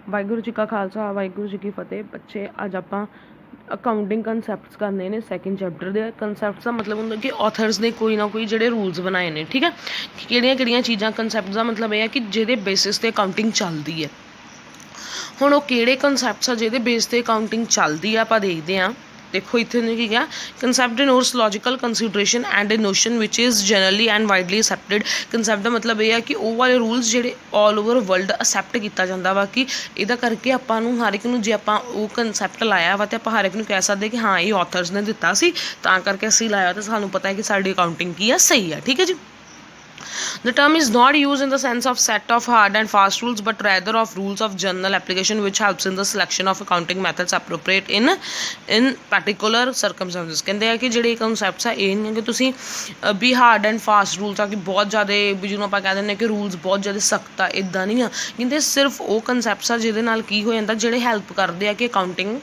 वाहिगुरू जी का खालसा वाहिगुरू जी की फतेह। बच्चे अज आप अकाउंटिंग कंसैप्ट्स करने ने सैकेंड चैप्टर के कंसैप्ट्स का मतलब होंगे कि ऑथर्स ने कोई ना कोई जोड़े रूल्स बनाए ने, ठीक है। किहड़ियां चीज़ां कंसैप्ट का मतलब यह है कि जिहदे बेसिस ते अकाउंटिंग चलती है। हुण वो किहड़े कंसैप्ट्स आ जिहदे बेस ते अकाउंटिंग चलती है आपां देखते हैं। देखो इत्थे की क्या concept denotes logical consideration and a notion which is generally and widely accepted. Concept का मतलब यह है कि वो वाले रूल्स जिहड़े ऑल ओवर वर्ल्ड एक्सैप्ट किया जाता वा कि इहदा करके आपां नूं हर एक नूं जे आपां वो कंसैप्ट लाया वा तो आपां हर एक नूं कह सकते कि हाँ ये ऑथर्स ने दिता सी तां करके असीं लाया तो सानूं पता है कि साडी अकाउंटिंग की है सही है, ठीक है जी। The term is not used in the sense of set of hard and fast rules but rather of rules of general application which helps in the selection of accounting methods appropriate in particular circumstances। कहते हैं कि ਜਿਹੜੇ concepts ਆ ਇਹ ਨਹੀਂ ਕਿ ਤੁਸੀਂ ਵੀ hard and fast rules ਆ ਕਿ ਬਹੁਤ ਜ਼ਿਆਦਾ ਵੀ ਜਿਹਨੂੰ ਆਪਾਂ ਕਹਿ ਦਿੰਦੇ ਕਿ ਰੂਲਸ ਬਹੁਤ ਜ਼ਿਆਦਾ ਸਖਤ ਆ, ਇੱਦਾਂ ਨਹੀਂ ਆ। ਕਹਿੰਦੇ ਸਿਰਫ ਉਹ ਕਨਸੈਪਟਸ ਆ ਜਿਹਦੇ ਨਾਲ ਕੀ ਹੋ ਜਾਂਦਾ ਜਿਹੜੇ ਹੈਲਪ ਕਰਦੇ ਆ ਕਿ ਅਕਾਊਂਟਿੰਗ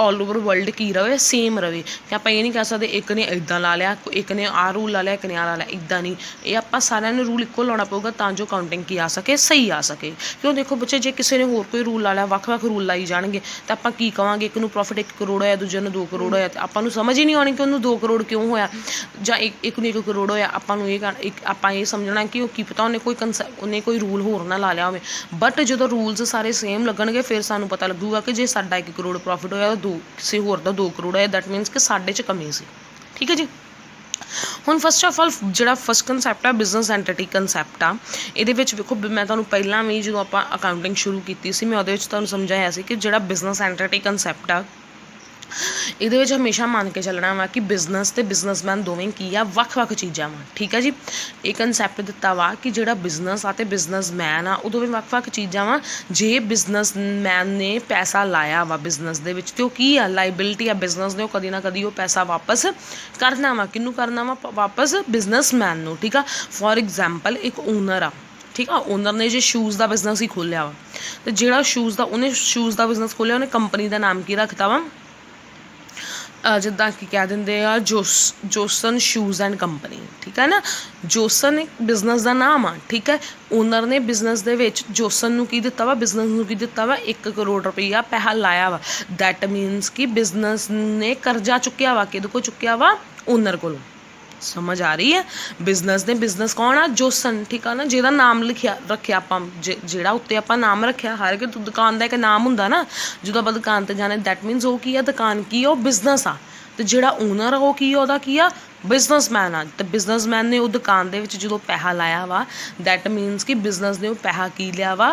ऑल ओवर वर्ल्ड की रहे सेम रहे कि आप ये नहीं कह सकते एक ने इदा ला लिया एक ने आ रूल ला लिया एक ने आ ला लिया, इदा नहीं। ये आप सारे ने रूल इक्को लाना पऊगा तां जो अकाउंटिंग की आ सके सही आ सके। क्यों देखो बच्चे जे किसी ने होर कोई रूल ला लिया वक्-वक् रूल लाई जाएंगे तो आप की कहांगे एक नूं प्रॉफिट 1 करोड़ होया दूजे नूं 2 करोड़ होया तो आपां नूं समझ ही नहीं आनी कि उन्होंने 2 करोड़ क्यों होया जां एक नूं 1 करोड़ होया। आपां नूं आपां ये समझना कि की पता उन्हें कोई रूल होर ना ला लिया होवे। बट जो रूल्स सारे सेम लगणगे फिर सानूं पता लगूगा कि जे साडा 1 करोड़ प्रॉफिट होया तो किसी होर दा 2 करोड़ है, दैट मीनस कि साडे च कमी सी, ठीक है जी। हुण फस्ट ऑफ ऑल जो फस्ट कंसैप्ट आ बिजनस एंटिटी कंसैप्ट आ ये वेखो मैं तुहानूं पहलां भी जो आपां अकाउंटिंग शुरू की सी मैं उहदे विच तुहानूं समझाया सी कि जिहड़ा बिजनस एंटिटी कंसैप्ट आ ये हमेशा मान के चलना वा कि बिजनस ते बिजनसमैन दोवें की आ वक्-वक् चीज़ां वा, ठीक है जी। ये कंसैप्ट दिता वा कि जिहड़ा बिजनस आ ते बिजनसमैन आ वो दोवें वक्-वक् चीज़ां वा। जे बिजनसमैन ने पैसा लाया वा बिजनस दे विच ते वो की आ लाइबिलिटी आ बिजनस ने कदी ना कदी वो पैसा वापस करना वा। किनूं करना वा वापस बिजनसमैन नूं, ठीक आ। फॉर एग्जाम्पल एक ओनर आ, ठीक है, ओनर ने जो शूज़ का बिजनस ही खोलिया वा तो जो शूज़ का उन्हें शूज़ का बिजनस खोलिया उन्हें कंपनी का नाम की रखता वा जिदा कि कह देंगे आ जोसन शूज़ एंड कंपनी, ठीक है ना। जोसन एक बिजनस का नाम आ, ठीक है। ओनर ने बिजनस दे विच जोसन नूं की दिता वा बिजनस नूं की दिता वा 1 करोड़ रुपया पैसा लाया वा। दैट मीनस कि बिजनस ने करजा चुक्या वा किहदे कोल चुक्या वा ओनर कोलों। समझ आ रही है। बिजनस ने बिजनस कौन आ जोसन, ठीक है ना, जिहदा नाम लिखिया रखिया आपां जिहड़ा उत्ते आपां नाम रखिया हर एक दुकान का एक नाम हुंदा ना जो आपां दुकान ते जाने दैट मीनस वो की आ दुकान की आ बिजनस आ तो जिहड़ा ओनर आ वो की आ उहदा की आ बिजनसमैन आ। तो बिजनसमैन ने वो दुकान दे विच जो पैसा लाया वा दैट मीनस कि बिजनस ने वो पैसा की लिया वा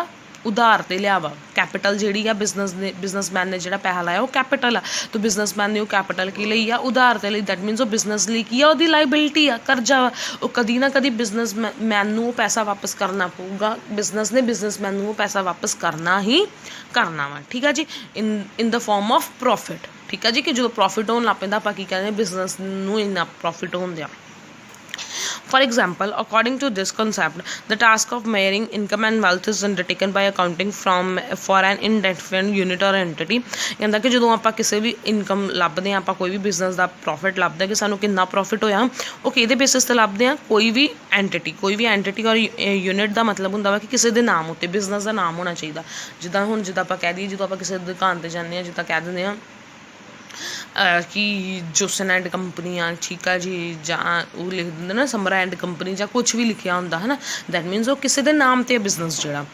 उधार ते लिया वा। कैपिटल जिहड़ी आ बिजनसमैन ने जिहड़ा पैसा लाया वो कैपिटल आ तो बिजनसमैन ने वो कैपिटल की लई आ उधार ते लई। दैट मीनस वो बिजनस लई की आ उहदी लाइबिलिटी आ करजा वा। वो कदी ना कदी बिजनसमैन नूं पैसा वापस करना पऊगा। बिजनस ने बिजनसमैन नूं पैसा वापस करना ही करना वा, ठीक है जी, in the form of profit, ठीक है जी। कि जो प्रॉफिट होण लग पैंदा आपां की कहंदे बिजनस नूं इन्ना प्रॉफिट होण दिया। For example, according to this concept, the task of measuring income and wealth is undertaken by accounting for an indefinite unit or entity। कहता कि जो आप किसी भी इनकम लभदे आप कोई भी बिजनस का प्रॉफिट लभदा कि सानू कितना प्रॉफिट होया वो किहदे बेसिस ते लभदे हैं कोई भी एंटिटी और यूनिट का मतलब हुंदा वा कि किसी के नाम उत्ते बिजनस का नाम होना चाहिए। जिद्दां हुण जिद्दां आपां कह दईए जो आप किसी दुकान ते जाने जिद्दां कह दिंदे आ कि जोसन एंड कंपनी आ, ठीक है जी, जां वो लिख देंगे ना समरा एंड कंपनी जां कुछ भी लिखिया होंदा है ना दैट मीनस वो किसी के नाम ते बिजनस जिहड़ा,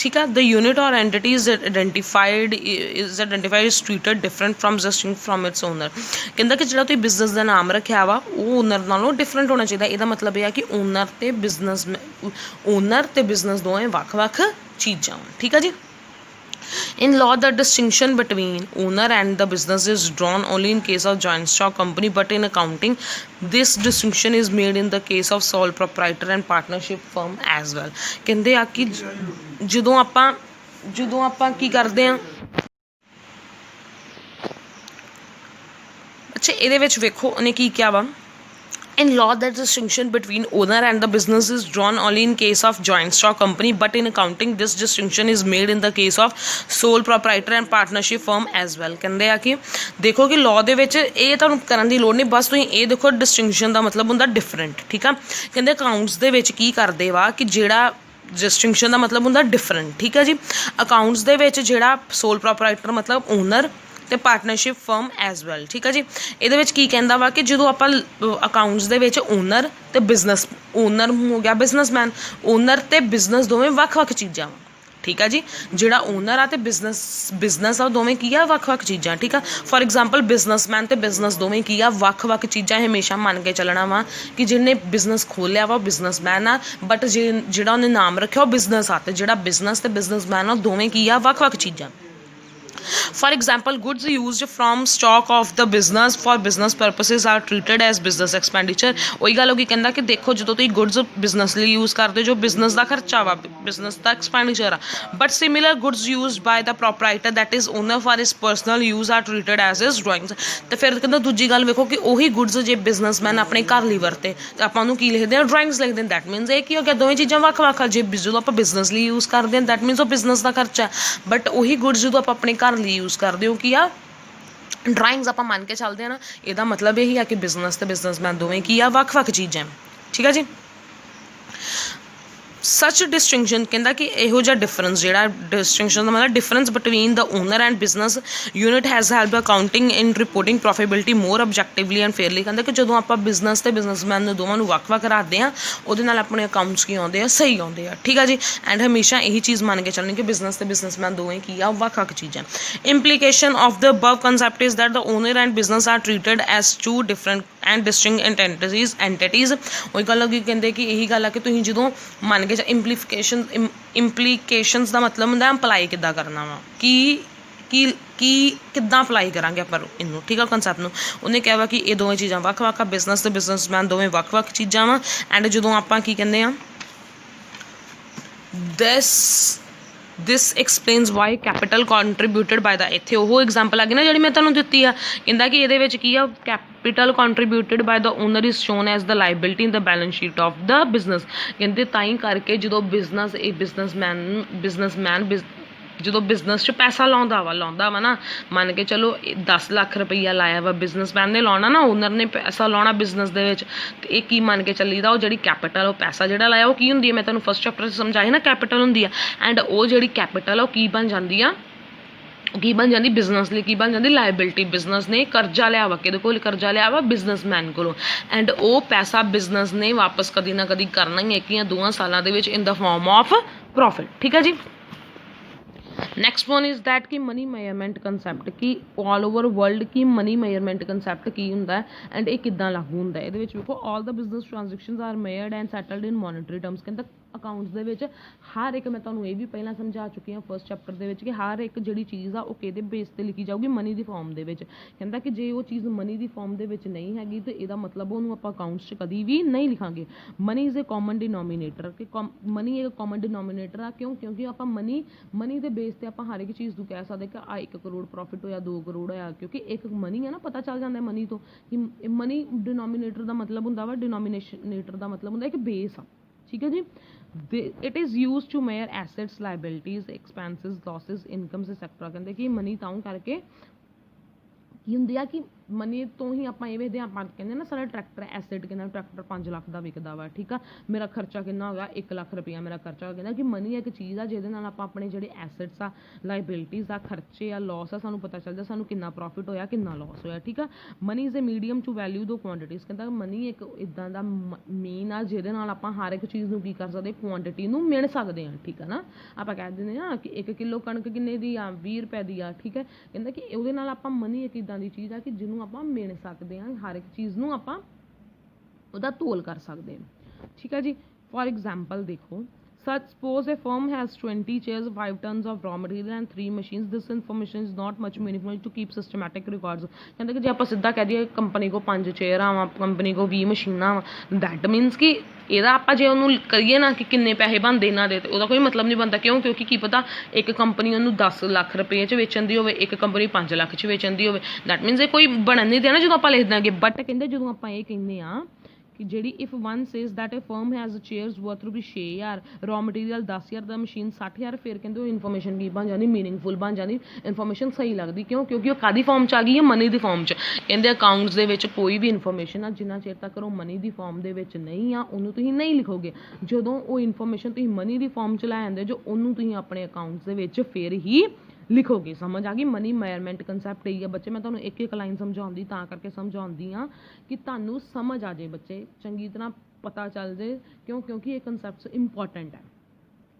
ठीक है। द यूनिट और entity is identified is treated different from justing from its owner. कहता कि जिहड़ा तुसीं बिजनस का नाम रखिया वा वो ओनर नालों डिफरेंट होना चाहिए। इसदा मतलब यह है कि ओनर ते बिजनस दोवें वक्-वक् चीज़ां, ठीक है जी। In law, the distinction between owner and the business is drawn only in case of joint stock company, but in accounting, this distinction is made in the case of sole proprietor and partnership firm as well। कहते आ कि ਜਦੋਂ ਆਪਾਂ ਕੀ ਕਰਦੇ ਆ ਅੱਛਾ ਇਹਦੇ ਵਿੱਚ ਵੇਖੋ ਉਹਨੇ ਕੀ ਕਿਹਾ ਵਾ In law, the distinction between owner and the business is drawn only in case of joint stock company, but in accounting, this distinction is made in the case of sole proprietor and partnership firm as well। कहते हैं कि देखो कि law दे विच ये तुहानूं करन दी लोड़ नहीं, बस तुसीं ये देखो डिस्टिंक्शन का मतलब हुंदा डिफरेंट, ठीक है। कहते अकाउंट्स दे विच की करदे वा कि जिहड़ा डिस्टिंक्शन का मतलब होंदा डिफरेंट, ठीक है जी। अकाउंट्स दे विच जिहड़ा सोल प्रोपराइटर मतलब ओनर ते पार्टनरशिप फर्म एज वैल, ठीक है जी। ਇਹਦੇ ਵਿੱਚ ਕੀ ਕਹਿੰਦਾ ਵਾ ਕਿ ਜਦੋਂ ਆਪਾਂ ਅਕਾਊਂਟਸ ਦੇ ਵਿੱਚ ਓਨਰ ਤੇ ਬਿਜ਼ਨਸ, ਓਨਰ ਹੋ ਗਿਆ ਬਿਜ਼ਨਸਮੈਨ, ਓਨਰ ਤੇ ਬਿਜ਼ਨਸ ਦੋਵੇਂ ਵੱਖ-ਵੱਖ ਚੀਜ਼ਾਂ, ਠੀਕ ਹੈ ਜੀ। ਜਿਹੜਾ ਓਨਰ ਆ ਤੇ ਬਿਜ਼ਨਸ ਆ, ਦੋਵੇਂ ਕੀ ਆ ਵੱਖ-ਵੱਖ ਚੀਜ਼ਾਂ, ਠੀਕ ਆ। ਫੋਰ ਐਗਜ਼ਾਮਪਲ ਬਿਜ਼ਨਸਮੈਨ ਤੇ ਬਿਜ਼ਨਸ ਦੋਵੇਂ ਕੀ ਆ ਵੱਖ-ਵੱਖ ਚੀਜ਼ਾਂ। ਹਮੇਸ਼ਾ ਮੰਨ ਕੇ ਚੱਲਣਾ ਵਾ ਕਿ ਜਿਹਨੇ ਬਿਜ਼ਨਸ ਖੋਲ੍ਹਿਆ ਵਾ ਉਹ ਬਿਜ਼ਨਸਮੈਨ ਆ, ਬਟ ਜਿਹੜਾ ਉਹਨੇ ਨਾਮ ਰੱਖਿਆ ਉਹ ਬਿਜ਼ਨਸ ਆ, ਤੇ ਜਿਹੜਾ ਬਿਜ਼ਨਸ ਤੇ ਬਿਜ਼ਨਸਮੈਨ ਆ ਦੋਵੇਂ ਕੀ ਆ ਵੱਖ-ਵੱਖ ਚੀਜ਼ਾਂ। For example, goods used from stock of the business for business purposes are treated as business expenditure। ਉਹੀ ਗੱਲ ਹੋ ਗਈ, ਕਹਿੰਦਾ ਕਿ ਦੇਖੋ ਜਦੋਂ ਤੁਸੀਂ ਗੁੱਡਸ ਬਿਜ਼ਨਸ ਲਈ ਯੂਜ਼ ਕਰਦੇ ਜੋ ਬਿਜ਼ਨਸ ਦਾ ਖਰਚਾ ਵਾ, ਬਿਜ਼ਨਸ ਦਾ ਐਕਸਪੈਂਡੀਚਰ ਆ, but similar goods used by the proprietor that is owner for his personal use are treated as his drawings. ਤੇ ਫਿਰ ਕਹਿੰਦਾ ਦੂਜੀ ਗੱਲ ਵੇਖੋ ਕਿ ਉਹੀ ਗੁੱਡਸ ਜੇ ਬਿਜ਼ਨਸਮੈਨ ਆਪਣੇ ਘਰ ਲਈ ਵਰਤੇ ਤਾਂ ਆਪਾਂ ਉਹਨੂੰ ਕੀ ਲਿਖਦੇ ਹਾਂ, ਡਰਾਇੰਗਸ ਲਿਖਦੇ ਹਾਂ। ਦੈਟ ਮੀਨਸ ਇਹ ਕੀ ਹੋ ਗਿਆ, ਦੋਵੇਂ ਚੀਜ਼ਾਂ ਵੱਖ-ਵੱਖ ਆ। ਜੇ ਜਦੋਂ ਆਪਾਂ ਬਿਜ਼ਨਸ ਲਈ ਯੂਜ਼ ਕਰਦੇ ਹਾਂ ਦੈਟ ਮੀਨਸ ਉਹ ਬਿਜ਼ਨਸ ਦਾ ਖਰਚਾ, ਬਟ ਉਹੀ ਗੁੱਡਸ ਜਦੋਂ ਆਪਾਂ ਆਪਣੇ ਘਰ ਲਈ ਯੂਜ਼ ਕਰਦੇ ਹੋ ਕੀ ਆ, ਡਰਾਇੰਗਸ ਆਪਾਂ ਮੰਨ ਕੇ ਚੱਲਦੇ ਹਾਂ ਨਾ। ਇਹਦਾ ਮਤਲਬ ਇਹੀ ਆ ਕਿ ਬਿਜ਼ਨਸ ਤੇ ਬਿਜ਼ਨਸਮੈਨ ਦੋਵੇਂ ਕੀ ਆ ਵੱਖ-ਵੱਖ ਚੀਜ਼ਾਂ, ਠੀਕ ਹੈ ਜੀ। ਸੱਚ ਡਿਸਟਿੰਕਸ਼ਨ ਕਹਿੰਦਾ ਕਿ ਇਹੋ ਜਿਹਾ ਡਿਫਰੈਂਸ, ਜਿਹੜਾ ਡਿਸਟਿੰਕਸ਼ਨ ਦਾ ਮਤਲਬ difference between the owner and business unit has help accounting in reporting profitability more objectively and fairly. ਕਹਿੰਦਾ ਕਿ ਜਦੋਂ ਆਪਾਂ ਬਿਜ਼ਨਸ ਤੇ ਬਿਜ਼ਨਸਮੈਨ ਨੂੰ ਦੋਵਾਂ ਨੂੰ ਵੱਖ-ਵੱਖ ਰੱਖਦੇ ਹਾਂ ਉਹਦੇ ਨਾਲ ਆਪਣੇ ਅਕਾਊਂਟਸ ਕੀ ਆਉਂਦੇ ਆ, ਸਹੀ ਆਉਂਦੇ ਆ, ਠੀਕ ਆ ਜੀ। ਐਂਡ ਹਮੇਸ਼ਾ ਇਹੀ ਚੀਜ਼ ਮੰਨ ਕੇ ਚੱਲਣੀ ਕਿ ਬਿਜ਼ਨਸ ਤੇ ਬਿਜ਼ਨਸਮੈਨ ਦੋਵੇਂ ਕੀ ਆ ਵੱਖ-ਵੱਖ ਚੀਜ਼ਾਂ। Implication of the above concept is that the owner and business are treated as two different and distinct entities. ਉਹੀ ਗੱਲ ਹੋ ਗਈ, ਕਹਿੰਦੇ ਕਿ ਇਹੀ ਗੱਲ ਆ ਕਿ ਤੁਸੀਂ ਜਦੋਂ ਮੰਨ ਕੇ ਇੰਪਲੀਕੇਸ਼ਨਸ ਦਾ ਮਤਲਬ ਹੁੰਦਾ ਇੰਪਲਾਈ ਕਿੱਦਾਂ ਕਰਨਾ ਵਾ, ਕਿੱਦਾਂ ਅਪਲਾਈ ਕਰਾਂਗੇ ਆਪਾਂ ਇਹਨੂੰ, ਠੀਕ ਆ ਕੰਸੈਪਟ ਨੂੰ। ਉਹਨੇ ਕਿਹਾ ਵਾ ਕਿ ਇਹ ਦੋਵੇਂ ਚੀਜ਼ਾਂ ਵੱਖ-ਵੱਖ ਆ, ਬਿਜ਼ਨਸ ਤੇ ਬਿਜ਼ਨਸਮੈਨ ਦੋਵੇਂ ਵੱਖ-ਵੱਖ ਚੀਜ਼ਾਂ ਵਾ। ਐਂਡ ਜਦੋਂ ਆਪਾਂ ਕੀ ਕਹਿੰਦੇ ਆ, ਦਿਸ ਐਕਸਪਲੇਨਸ ਵਾਈ ਕੈਪੀਟਲ ਕੰਟਰੀਬਿਊਟਡ ਬਾਏ ਦਾ, ਇੱਥੇ ਉਹ ਐਗਜ਼ਾਮਪਲ ਆ ਗਈ ਨਾ ਜਿਹੜੀ ਮੈਂ ਤੁਹਾਨੂੰ ਦਿੱਤੀ ਆ। ਕਹਿੰਦਾ ਕਿ ਇਹਦੇ ਵਿੱਚ ਕੀ ਆ, capital contributed by the owner is shown as the liability in the balance sheet of the business। ਕਹਿੰਦੇ ਤਾਂ ਹੀ ਕਰਕੇ ਜਦੋਂ ਬਿਜ਼ਨਸਮੈਨ ਜਦੋਂ ਬਿਜ਼ਨਸ 'ਚ ਪੈਸਾ ਲਾਉਂਦਾ ਵਾ ਨਾ, ਮੰਨ ਕੇ ਚਲੋ 10 ਲੱਖ ਰੁਪਈਆ ਲਾਇਆ ਵਾ ਬਿਜ਼ਨਸਮੈਨ ਨੇ ਲਾਉਣਾ ਨਾ, ਓਨਰ ਨੇ ਪੈਸਾ ਲਾਉਣਾ ਬਿਜ਼ਨਸ ਦੇ ਵਿੱਚ, ਤੇ ਇਹ ਕੀ ਮੰਨ ਕੇ ਚੱਲੀਦਾ, ਉਹ ਜਿਹੜੀ ਕੈਪੀਟਲ, ਉਹ ਪੈਸਾ ਜਿਹੜਾ ਲਾਇਆ ਉਹ ਕੀ ਹੁੰਦੀ ਹੈ, ਮੈਂ ਤੁਹਾਨੂੰ ਫਸਟ ਚੈਪਟਰ 'ਚ ਸਮਝਾਇਆ ਨਾ ਕੈਪੀਟਲ ਹੁੰਦੀ ਆ। ਐਂਡ ਉਹ ਜਿਹੜੀ ਕੈਪੀਟਲ ਉਹ ਕੀ ਬਣ ਜਾਂਦੀ ਆ, ਕੀ ਬਣ ਜਾਂਦੀ ਬਿਜ਼ਨਸ ਲਈ, ਕੀ ਬਣ ਜਾਂਦੀ ਲਾਇਬਿਲਿਟੀ। ਬਿਜ਼ਨਸ ਨੇ ਕਰਜ਼ਾ ਲਿਆ ਵਾ, ਕਿਹਦੇ ਕੋਲ ਕਰਜ਼ਾ ਲਿਆ ਵਾ, ਬਿਜ਼ਨਸਮੈਨ ਕੋਲੋਂ, ਐਂਡ ਉਹ ਪੈਸਾ ਬਿਜ਼ਨਸ ਨੇ ਵਾਪਸ ਕਦੀ ਨਾ ਕਦੀ ਕਰਨਾ ਹੀ 1 ਜਾਂ 2 ਸਾਲਾਂ ਦੇ ਵਿੱਚ ਇਨ ਦਾ ਫਾਰਮ ਆਫ ਪ੍ਰੋਫਿਟ, ਠੀਕ ਹੈ ਜੀ। ਨੈਕਸਟ ਵਨ ਇਜ਼ ਦੈਟ ਕਿ ਮਨੀ ਮੇਜਰਮੈਂਟ ਕੰਸੈਪਟ, ਕਿ ਆਲ ਓਵਰ ਵਰਲਡ ਕੀ ਮਨੀ ਮੇਜਰਮੈਂਟ ਕੰਸੈਪਟ ਕੀ ਹੁੰਦਾ ਹੈ ਐਂਡ ਇਹ ਕਿੱਦਾਂ ਲਾਗੂ ਹੁੰਦਾ ਹੈ। ਇਹਦੇ ਵਿੱਚ ਵੇਖੋ, all the business transactions are measured and settled in monetary terms. ਕਹਿੰਦਾ ਅਕਾਊਂਟਸ ਦੇ ਵਿੱਚ ਹਰ ਇੱਕ, ਮੈਂ ਤੁਹਾਨੂੰ ਇਹ ਵੀ ਪਹਿਲਾਂ ਸਮਝਾ ਚੁੱਕੀ ਹਾਂ ਫਸਟ ਚੈਪਟਰ ਦੇ ਵਿੱਚ, ਕਿ ਹਰ ਇੱਕ ਜਿਹੜੀ ਚੀਜ਼ ਆ ਉਹ ਕਿਹਦੇ ਬੇਸ 'ਤੇ ਲਿਖੀ ਜਾਊਗੀ, ਮਨੀ ਦੀ ਫਾਰਮ ਦੇ ਵਿੱਚ। ਕਹਿੰਦਾ ਕਿ ਜੇ ਉਹ ਚੀਜ਼ ਮਨੀ ਦੀ ਫਾਰਮ ਦੇ ਵਿੱਚ ਨਹੀਂ ਹੈਗੀ ਤਾਂ ਇਹਦਾ ਮਤਲਬ ਉਹਨੂੰ ਆਪਾਂ ਅਕਾਊਂਟਸ 'ਚ ਕਦੀ ਵੀ ਨਹੀਂ ਲਿਖਾਂਗੇ। Money is A common denominator, ਕਿ ਮਨੀ ਇੱਕ ਕਾਮਨ ਡਿਨੋਮੀਨੇਟਰ ਆ। ਕਿਉਂਕਿ ਆਪਾਂ ਮਨੀ ਦੇ ਬੇਸ 'ਤੇ ਆਪਾਂ ਹਰ ਇੱਕ ਚੀਜ਼ ਨੂੰ ਕਹਿ ਸਕਦੇ ਕਿ ਆ 1 ਕਰੋੜ ਪ੍ਰੋਫਿਟ ਹੋਇਆ, 2 ਕਰੋੜ ਹੋਇਆ, ਕਿਉਂਕਿ ਇੱਕ ਮਨੀ ਹੈ ਨਾ, ਪਤਾ ਚੱਲ ਜਾਂਦਾ ਮਨੀ ਤੋਂ ਕਿ ਮਨੀ ਡਿਨੋਮੀਨੇਟਰ ਦਾ ਮਤਲਬ ਹੁੰਦਾ ਵਾ, ਡਿਨੋਮੀਨੇਟਰ ਦਾ ਮਤਲਬ ਹੁੰਦਾ ਇੱਕ ਬੇਸ ਆ, ਠੀਕ ਹੈ ਜੀ। it is used to measure assets, liabilities, expenses, losses, incomes etc। ਕਹਿੰਦੇ ਕਿ ਮਨੀ ਤਾਂ ਕਰਕੇ ਕੀ ਹੁੰਦੀ ਆ ਕਿ ਮਨੀ ਤੋਂ ਹੀ ਆਪਾਂ ਇਹ ਵੇਖਦੇ ਹਾਂ, ਆਪਾਂ ਕਹਿੰਦੇ ਨਾ ਸਾਡਾ ਟਰੈਕਟਰ ਐਸੈਟ ਕਿੰਨਾ, ਟਰੈਕਟਰ 5 ਲੱਖ ਦਾ ਵਿਕਦਾ ਵਾ, ਠੀਕ ਆ, ਮੇਰਾ ਖਰਚਾ ਕਿੰਨਾ ਹੋ ਗਿਆ, 1 ਲੱਖ ਰੁਪਈਆ ਮੇਰਾ ਖਰਚਾ ਹੋ। ਕਹਿੰਦਾ ਕਿ ਮਨੀ ਇੱਕ ਚੀਜ਼ ਆ ਜਿਹਦੇ ਨਾਲ ਆਪਾਂ ਆਪਣੇ ਜਿਹੜੇ ਐਸੈਟਸ ਆ, ਲਾਇਬਿਲਿਟੀਜ਼ ਆ, ਖਰਚੇ ਆ, ਲੋਸ ਆ, ਸਾਨੂੰ ਪਤਾ ਚੱਲਦਾ ਸਾਨੂੰ ਕਿੰਨਾ ਪ੍ਰੋਫਿਟ ਹੋਇਆ, ਕਿੰਨਾ ਲੋਸ ਹੋਇਆ, ਠੀਕ ਆ। Money is a medium to value the quantities. ਕਹਿੰਦਾ ਮਨੀ ਇੱਕ ਇੱਦਾਂ ਦਾ ਮੇਨ ਆ ਜਿਹਦੇ ਨਾਲ ਆਪਾਂ ਹਰ ਇੱਕ ਚੀਜ਼ ਨੂੰ ਕੀ ਕਰ ਸਕਦੇ, ਕੁਆਂਟਿਟੀ ਨੂੰ ਮਿਣ ਸਕਦੇ ਹਾਂ, ਠੀਕ ਆ ਨਾ। ਆਪਾਂ ਕਹਿ ਦਿੰਦੇ ਹਾਂ ਕਿ 1 ਕਿਲੋ ਕਣਕ ਕਿੰਨੇ ਦੀ ਆ, 20 ਰੁਪਏ ਦੀ ਆ, ਠੀਕ ਹੈ। ਕਹਿੰਦਾ ਕਿ ਉਹਦੇ ਨਾਲ ਆਪਾਂ ਮਨੀ ਇੱਕ ਇੱਦਾਂ ਦੀ ਚੀਜ਼ ਆ ਕਿ ਜਿਹਨੂੰ ਆਪਾਂ ਮਿਣ ਸਕਦੇ ਹਾਂ, ਹਰ ਇੱਕ ਚੀਜ਼ ਨੂੰ ਆਪਾਂ ਉਹਦਾ ਤੋਲ ਕਰ ਸਕਦੇ ਹਾਂ, ਠੀਕ ਹੈ ਜੀ। ਫੋਰ ਐਗਜ਼ਾਮਪਲ ਦੇਖੋ, suppose a firm has 20 chairs, 5 tons of raw material and 3 machines, this information is not much meaningful to keep systematic records। ਕਹਿੰਦੇ ਕਿ ਜੇ ਆਪਾਂ ਸਿੱਧਾ ਕਹਿ ਦਈਏ ਕੰਪਨੀ ਕੋ 5 ਚੇਅਰਾਂ ਵਾ, ਕੰਪਨੀ ਕੋ 20 ਮਸ਼ੀਨਾਂ ਵਾ, ਦੈਟ ਮੀਨਸ ਕਿ ਇਹਦਾ ਆਪਾਂ ਜੇ ਉਹਨੂੰ ਕਰੀਏ ਨਾ ਕਿ ਕਿੰਨੇ ਪੈਸੇ ਬਣਦੇ ਇਹਨਾਂ ਦੇ, ਤੇ ਉਹਦਾ ਕੋਈ ਮਤਲਬ ਨਹੀਂ ਬਣਦਾ। ਕਿਉਂਕਿ ਕੀ ਪਤਾ ਇੱਕ ਕੰਪਨੀ ਉਹਨੂੰ 10 ਲੱਖ ਰੁਪਏ 'ਚ ਵੇਚਣ ਦੀ ਹੋਵੇ, ਇੱਕ ਕੰਪਨੀ 5 ਲੱਖ 'ਚ ਵੇਚਣ ਦੀ ਹੋਵੇ, ਦੈਟ ਮੀਨਸ ਇਹ ਕੋਈ ਬਣਨ ਨਹੀਂ ਦੇਣਾ ਜਦੋਂ ਆਪਾਂ ਲਿਖ ਦਾਂਗੇ। ਬਟ ਕਹਿੰਦੇ ਜਦੋਂ ਆਪਾਂ ਇਹ ਕਹਿੰਦੇ ਹਾਂ कि ਜਿਹੜੀ if one says that a firm has chairs worth rupee 6000 raw material 10000 ਦਾ ਮਸ਼ੀਨ 60000 ਫਿਰ ਕਹਿੰਦੇ ਉਹ ਇਨਫੋਰਮੇਸ਼ਨ ਕੀ ਬਣ ਜਾਂਦੀ ਮੀਨਿੰਗਫੁਲ ਬਣ ਜਾਂਦੀ ਇਨਫੋਰਮੇਸ਼ਨ ਸਹੀ ਲੱਗਦੀ ਕਿਉਂ ਕਿਉਂਕਿ ਉਹ ਕਾਦੀ ਫਾਰਮ 'ਚ ਆ ਗਈ ਹੈ ਮਨੀ ਦੀ ਫਾਰਮ 'ਚ ਕਹਿੰਦੇ ਅਕਾਊਂਟਸ ਦੇ ਵਿੱਚ ਕੋਈ ਵੀ ਇਨਫੋਰਮੇਸ਼ਨ ਆ ਜਿੰਨਾ ਚਿਰ ਤੱਕ ਉਹ ਮਨੀ ਦੀ ਫਾਰਮ ਦੇ ਵਿੱਚ ਨਹੀਂ ਆ ਉਹਨੂੰ ਤੁਸੀਂ ਨਹੀਂ ਲਿਖੋਗੇ ਜਦੋਂ ਉਹ ਇਨਫੋਰਮੇਸ਼ਨ ਤੁਸੀਂ ਮਨੀ ਦੀ ਫਾਰਮ 'ਚ ਲੈ ਆਉਂਦੇ ਜੋ ਉਹਨੂੰ ਤੁਸੀਂ ਆਪਣੇ ਅਕਾਊਂਟਸ ਦੇ ਵਿੱਚ ਫਿਰ ਹੀ ਲਿਖੋਗੇ ਸਮਝ ਆ ਗਈ ਮਨੀ ਮੈਜ਼ਰਮੈਂਟ ਕੰਸੈਪਟ ਇਹ ਆ ਬੱਚੇ ਮੈਂ ਤੁਹਾਨੂੰ ਇੱਕ ਇੱਕ ਲਾਈਨ ਸਮਝਾਉਂਦੀ ਤਾਂ ਕਰਕੇ ਸਮਝਾਉਂਦੀ ਹਾਂ ਕਿ ਤੁਹਾਨੂੰ ਸਮਝ ਆ ਜਾਏ ਬੱਚੇ ਚੰਗੀ ਤਰ੍ਹਾਂ ਪਤਾ ਚੱਲ ਜਾਏ ਕਿਉਂਕਿ ਇਹ ਕੰਸੈਪਟਸ ਇੰਪੋਰਟੈਂਟ ਹੈ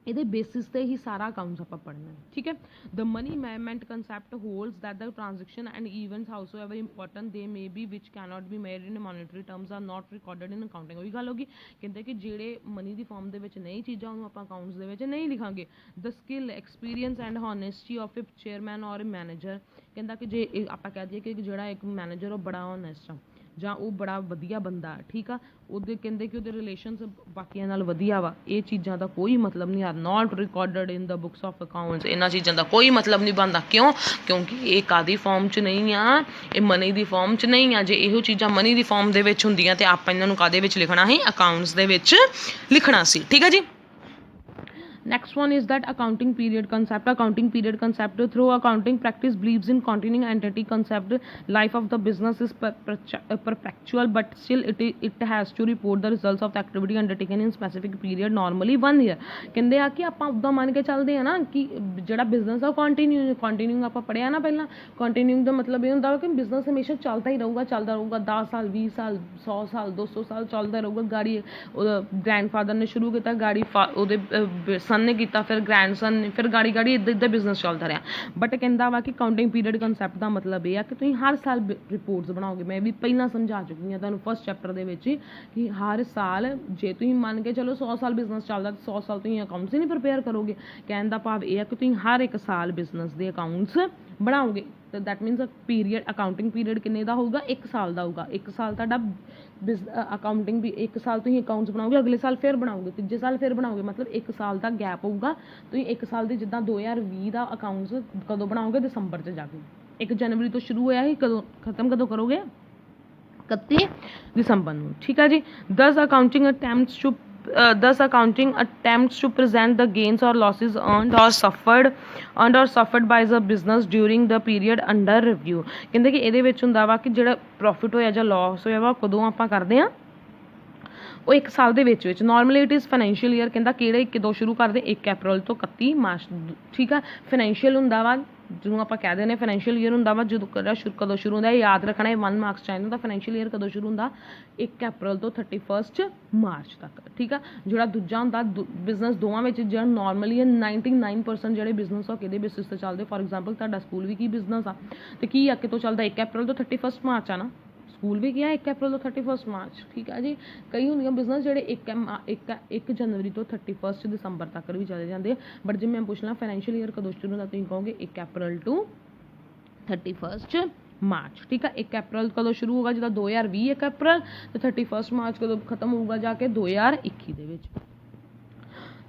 ਇਹਦੇ ਬੇਸਿਸ ਤੇ ਹੀ ਸਾਰਾ ਅਕਾਊਂਟਸ ਆਪਾਂ ਪੜ੍ਹਨਾ ਠੀਕ ਹੈ the money measurement concept holds that the transaction and events howsoever important they may be which cannot be made in monetary terms are not recorded in accounting ਉਹੀ ਗੱਲ ਹੋ ਗਈ ਕਹਿੰਦੇ ਕਿ ਜਿਹੜੇ ਮਨੀ ਦੀ ਫਾਰਮ ਦੇ ਵਿੱਚ ਨਹੀਂ ਚੀਜ਼ਾਂ ਉਹਨੂੰ ਆਪਾਂ ਅਕਾਊਂਟਸ ਦੇ ਵਿੱਚ ਨਹੀਂ ਲਿਖਾਂਗੇ the skill experience and honesty of a chairman ਔਰ ਮੈਨੇਜਰ ਕਹਿੰਦਾ ਕਿ ਜੇ ਆਪਾਂ ਕਹਿ ਦਈਏ ਕਿ ਜਿਹੜਾ ਇੱਕ ਮੈਨੇਜਰ ਉਹ ਬੜਾ ਹੋਨੈਸਟ ਆ ਜਾਂ ਉਹ ਬੜਾ ਵਧੀਆ ਬੰਦਾ ਠੀਕ ਆ ਉਹਦੇ ਕਹਿੰਦੇ ਕਿ ਉਹਦੇ ਰਿਲੇਸ਼ਨਸ ਬਾਕੀਆਂ ਨਾਲ ਵਧੀਆ ਵਾ ਇਹ ਚੀਜ਼ਾਂ ਦਾ ਕੋਈ ਮਤਲਬ ਨਹੀਂ ਆ not recorded in the books of accounts ਇਹਨਾਂ ਚੀਜ਼ਾਂ ਦਾ ਕੋਈ ਮਤਲਬ ਨਹੀਂ ਬਣਦਾ ਕਿਉਂਕਿ ਇਹ ਕਾਦੀ ਫਾਰਮ 'ਚ ਨਹੀਂ ਆ ਇਹ ਮਨੀ ਦੀ ਫਾਰਮ 'ਚ ਨਹੀਂ ਆ ਜੇ ਇਹੋ ਚੀਜ਼ਾਂ ਮਨੀ ਦੀ ਫਾਰਮ ਦੇ ਵਿੱਚ ਹੁੰਦੀਆਂ ਤੇ ਆਪਾਂ ਇਹਨਾਂ ਨੂੰ ਕਾਦੇ ਵਿੱਚ ਲਿਖਣਾ ਸੀ ਅਕਾਊਂਟਸ ਦੇ ਵਿੱਚ ਲਿਖਣਾ ਸੀ ਠੀਕ ਹੈ ਜੀ Next one is that accounting period concept. Accounting period concept through accounting practice believes in continuing entity concept. Life of the business is perpetual, but still it has to report the results of the activity undertaken in specific period, normally 1 year. ਕਹਿੰਦੇ ਆ ਕਿ ਆਪਾਂ ਉੱਦਾਂ ਮੰਨ ਕੇ ਚੱਲਦੇ ਆ ਨਾ ਕਿ ਜਿਹੜਾ ਬਿਜ਼ਨਸ ਆ ਉਹ ਕੰਟੀਨਿਊ ਆਪਾਂ ਪੜ੍ਹਿਆ ਨਾ ਪਹਿਲਾਂ ਕੰਟੀਨਿਊ ਦਾ ਮਤਲਬ ਇਹ ਹੁੰਦਾ ਕਿ ਬਿਜ਼ਨਸ ਹਮੇਸ਼ਾ ਚੱਲਦਾ ਹੀ ਰਹੂਗਾ 10 ਸਾਲ 20 ਸਾਲ 100 ਸਾਲ 200 ਸਾਲ ਚੱਲਦਾ ਰਹੂਗਾ ਗਾੜੀ ਗ੍ਰੈਂਡਫਾਦਰ ਨੇ ਸ਼ੁਰੂ ਕੀਤਾ ਗਾੜੀ ਉਹਦੇ ਸਨ ਨੇ ਕੀਤਾ ਫਿਰ ਗ੍ਰੈਂਡਸਨ ਨੇ ਫਿਰ ਗਾੜੀ ਇੱਦਾਂ ਬਿਜ਼ਨਸ ਚੱਲਦਾ ਰਿਹਾ ਬਟ ਕਹਿੰਦਾ ਵਾ ਕਿ ਕਾਊਂਟਿੰਗ ਪੀਰੀਅਡ ਕੰਸੈਪਟ ਦਾ ਮਤਲਬ ਇਹ ਆ ਕਿ ਤੁਸੀਂ ਹਰ ਸਾਲ ਰਿਪੋਰਟਸ ਬਣਾਓਗੇ ਮੈਂ ਵੀ ਪਹਿਲਾਂ ਸਮਝਾ ਚੁੱਕੀ ਹਾਂ ਤੁਹਾਨੂੰ ਫਸਟ ਚੈਪਟਰ ਦੇ ਵਿੱਚ ਕਿ ਹਰ ਸਾਲ ਜੇ ਤੁਸੀਂ ਮੰਨ ਕੇ ਚਲੋ 100 ਸਾਲ ਬਿਜ਼ਨਸ ਚੱਲਦਾ ਤਾਂ 100 ਸਾਲ ਤੁਸੀਂ ਅਕਾਊਂਟਸ ਹੀ ਨਹੀਂ ਪ੍ਰਿਪੇਅਰ ਕਰੋਗੇ ਕਹਿਣ ਦਾ ਭਾਵ ਇਹ ਆ ਕਿ ਤੁਸੀਂ ਹਰ ਇੱਕ ਸਾਲ ਬਿਜ਼ਨਸ ਦੇ ਅਕਾਊਂਟਸ ਬਣਾਓਗੇ ਤਾਂ that means period accounting period ਕਿੰਨੇ ਦਾ ਹੋਊਗਾ 1 ਸਾਲ ਦਾ ਹੋਊਗਾ 1 ਸਾਲ ਤੁਹਾਡਾ ਅਕਾਊਂਟਿੰਗ ਵੀ 1 ਸਾਲ ਤੁਸੀਂ ਅਕਾਊਂਟਸ ਬਣਾਓਗੇ ਅਗਲੇ ਸਾਲ ਫਿਰ ਬਣਾਓਗੇ ਤੀਜੇ ਸਾਲ ਫਿਰ ਬਣਾਓਗੇ ਮਤਲਬ 1 ਸਾਲ ਦਾ ਗੈਪ ਹੋਊਗਾ ਤੁਸੀਂ 1 ਸਾਲ ਦੀ ਜਿੱਦਾਂ 2020 ਦਾ ਅਕਾਊਂਟਸ ਕਦੋਂ ਬਣਾਓਗੇ ਦਸੰਬਰ 'ਚ ਜਾ ਕੇ 1 ਜਨਵਰੀ ਤੋਂ ਸ਼ੁਰੂ ਹੋਇਆ ਸੀ ਕਦੋਂ ਖਤਮ ਕਦੋਂ ਕਰੋਗੇ 31 ਦਸੰਬਰ ਨੂੰ ਠੀਕ ਹੈ ਜੀ ਦਸ accounting attempts to present the gains or losses earned or suffered by the business during the period under review ਕਹਿੰਦੇ ਕਿ ਇਹਦੇ ਵਿੱਚ ਹੁੰਦਾ ਵਾ ਕਿ ਜਿਹੜਾ ਪ੍ਰੋਫਿਟ ਹੋਇਆ ਜਾਂ ਲਾਸ ਹੋਇਆ ਵਾ ਕਦੋਂ ਆਪਾਂ ਕਰਦੇ ਹਾਂ ਉਹ 1 ਸਾਲ ਦੇ ਵਿੱਚ normally it is financial year ਕਹਿੰਦਾ ਕਿਹੜੇ ਕਦੋਂ ਸ਼ੁਰੂ ਕਰਦੇ 1 ਅਪ੍ਰੈਲ ਤੋਂ 31 ਮਾਰਚ ਠੀਕ ਆ ਫਾਈਨੈਂਸ਼ੀਅਲ ਹੁੰਦਾ ਵਾ ਜਿਹਨੂੰ ਆਪਾਂ ਕਹਿ ਦਿੰਦੇ ਫਾਈਨੈਂਸ਼ੀਅਲ ਈਅਰ ਹੁੰਦਾ ਵਾ ਜਦੋਂ ਕਦੋਂ ਸ਼ੁਰੂ ਹੁੰਦਾ ਯਾਦ ਰੱਖਣਾ ਇਹ 1 ਮਾਰਕਸ ਚਾਹੀਦਾ ਹੁੰਦਾ ਫਾਈਨੈਂਸ਼ੀਅਲ ਈਅਰ ਕਦੋਂ ਸ਼ੁਰੂ ਹੁੰਦਾ 1 ਅਪ੍ਰੈਲ ਤੋਂ 31 ਮਾਰਚ ਤੱਕ ਠੀਕ ਆ ਜਿਹੜਾ ਦੂਜਾ ਹੁੰਦਾ ਬਿਜ਼ਨਸ ਦੋਵਾਂ ਵਿੱਚ ਜਿਹੜਾ ਨਾਰਮਲੀ 99% ਜਿਹੜੇ ਬਿਜ਼ਨਸ ਆ ਕਿਹਦੇ ਬੇਸਿਸ ਤੇ ਚੱਲਦੇ ਫੋਰ ਐਗਜ਼ਾਮਪਲ ਤੁਹਾਡਾ ਸਕੂਲ ਵੀ ਕੀ ਬਿਜ਼ਨਸ ਆ ਤੇ ਕੀ ਆ ਕਿਤੋਂ ਚੱਲਦਾ 1 ਅਪ੍ਰੈਲ ਤੋਂ 31 ਮਾਰਚ ਆ ਨਾ ਸਕੂਲ ਵੀ ਗਿਆ 1 ਅਪ੍ਰੈਲ ਤੋਂ 31 ਮਾਰਚ ਠੀਕ ਆ ਜੀ ਕਈ ਹੁੰਦੀਆਂ ਬਿਜ਼ਨਸ ਜਿਹੜੇ 1 ਜਨਵਰੀ ਤੋਂ 31 ਦਸੰਬਰ ਤੱਕ ਵੀ ਚਲੇ ਜਾਂਦੇ ਬਟ ਜੇ ਮੈਂ ਪੁੱਛਣਾ ਫਾਈਨੈਂਸ਼ੀਅਲ ਈਅਰ ਕਦੋਂ ਸ਼ੁਰੂ ਹੁੰਦਾ ਤੁਸੀਂ ਕਹੋਗੇ 1 ਅਪ੍ਰੈਲ ਤੋਂ 31 ਮਾਰਚ ਠੀਕ ਆ 1 ਅਪ੍ਰੈਲ ਕਦੋਂ ਸ਼ੁਰੂ ਹੋਗਾ ਜਿੱਦਾਂ 2020 1 ਅਪ੍ਰੈਲ ਤੇ 31 ਮਾਰਚ ਕਦੋਂ ਖਤਮ ਹੋਊਗਾ ਜਾ ਕੇ 2021 ਦੇ ਵਿੱਚ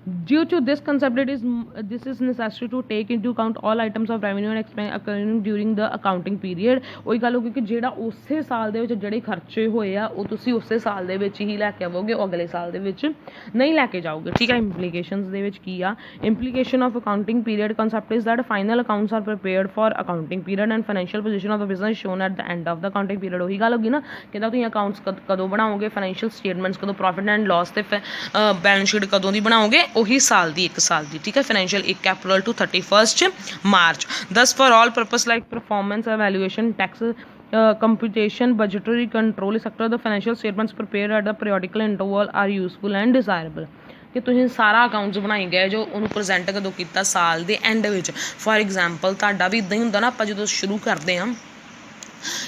Due to this concept, this is necessary to take into account all items of revenue and expense occurring during the accounting period. ਉਹੀ ਗੱਲ ਹੋ ਗਈ ਕਿ ਜਿਹੜਾ ਉਸੇ ਸਾਲ ਦੇ ਵਿੱਚ ਜਿਹੜੇ ਖਰਚੇ ਹੋਏ ਆ ਉਹ ਤੁਸੀਂ ਉਸੇ ਸਾਲ ਦੇ ਵਿੱਚ ਹੀ ਲੈ ਕੇ ਆਵੋਗੇ ਉਹ ਅਗਲੇ ਸਾਲ ਦੇ ਵਿੱਚ ਨਹੀਂ ਲੈ ਕੇ ਜਾਓਗੇ ਠੀਕ ਹੈ ਇੰਪਲੀਕੇਸ਼ਨਸ ਦੇ ਵਿੱਚ ਕੀ ਆ implication of accounting period concept is that final accounts are prepared for accounting period and financial position of the business shown at the end of the accounting period ਉਹੀ ਗੱਲ ਹੋ ਗਈ ਨਾ ਕਹਿੰਦਾ ਤੁਸੀਂ ਅਕਾਊਂਟਸ ਕਦੋਂ ਬਣਾਓਗੇ ਫਾਈਨੈਂਸ਼ੀਅਲ ਸਟੇਟਮੈਂਟਸ ਕਦੋਂ ਪ੍ਰੋਫਿਟ ਐਂਡ ਲਾਸ ਤੇ ਬੈਲੈਂਸ ਸ਼ੀਟ ਕਦੋਂ ਦੀ ਬਣਾਓਗੇ ਉਹੀ ਸਾਲ ਦੀ 1 ਸਾਲ ਦੀ ਠੀਕ ਹੈ financial 1 April to 31 March thus for all purpose like performance evaluation tax computation budgetary control etc the financial statements prepared at the periodical interval are useful and desirable ਕਿ ਤੁਸੀਂ ਸਾਰਾ ਅਕਾਊਂਟਸ ਬਣਾਈ ਗਏ ਜੋ ਉਹਨੂੰ ਪ੍ਰੈਜ਼ੈਂਟ ਕਦੋਂ ਕੀਤਾ ਸਾਲ ਦੇ ਐਂਡ ਵਿੱਚ ਫੋਰ ਐਗਜ਼ਾਮਪਲ ਤੁਹਾਡਾ ਵੀ ਇੱਦਾਂ ਹੀ ਹੁੰਦਾ ਨਾ ਆਪਾਂ ਜਦੋਂ ਸ਼ੁਰੂ ਕਰਦੇ ਹਾਂ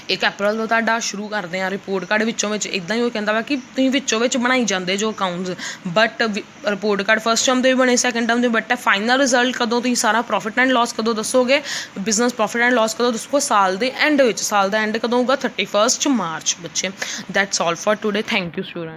1 ਅਪ੍ਰੈਲ ਤੋਂ ਤੁਹਾਡਾ ਸ਼ੁਰੂ ਕਰਦੇ ਹਾਂ ਰਿਪੋਰਟ ਕਾਰਡ ਵਿੱਚੋਂ ਵਿੱਚ ਇੱਦਾਂ ਹੀ ਉਹ ਕਹਿੰਦਾ ਵਾ ਕਿ ਤੁਸੀਂ ਵਿੱਚੋਂ ਵਿੱਚ ਬਣਾਈ ਜਾਂਦੇ ਜੋ accounts but report card first term ਦੇ ਵੀ ਬਣੇ ਸੈਕਿੰਡ ਟਰਮ ਦੇ ਬਟ ਫਾਈਨਲ ਰਿਜ਼ਲਟ ਕਦੋਂ ਤੁਸੀਂ ਸਾਰਾ ਪ੍ਰੋਫਿਟ ਐਂਡ ਲਾਸ ਕਦੋਂ ਦੱਸੋਗੇ ਬਿਜ਼ਨਸ ਪ੍ਰੋਫਿਟ ਐਂਡ ਲਾਸ ਕਦੋਂ ਦੱਸੋਗੇ ਸਾਲ ਦੇ ਐਂਡ ਵਿੱਚ ਸਾਲ ਦਾ ਐਂਡ ਕਦੋਂ ਹੋਊਗਾ 31 ਮਾਰਚ ਬੱਚੇ that's all for today thank you student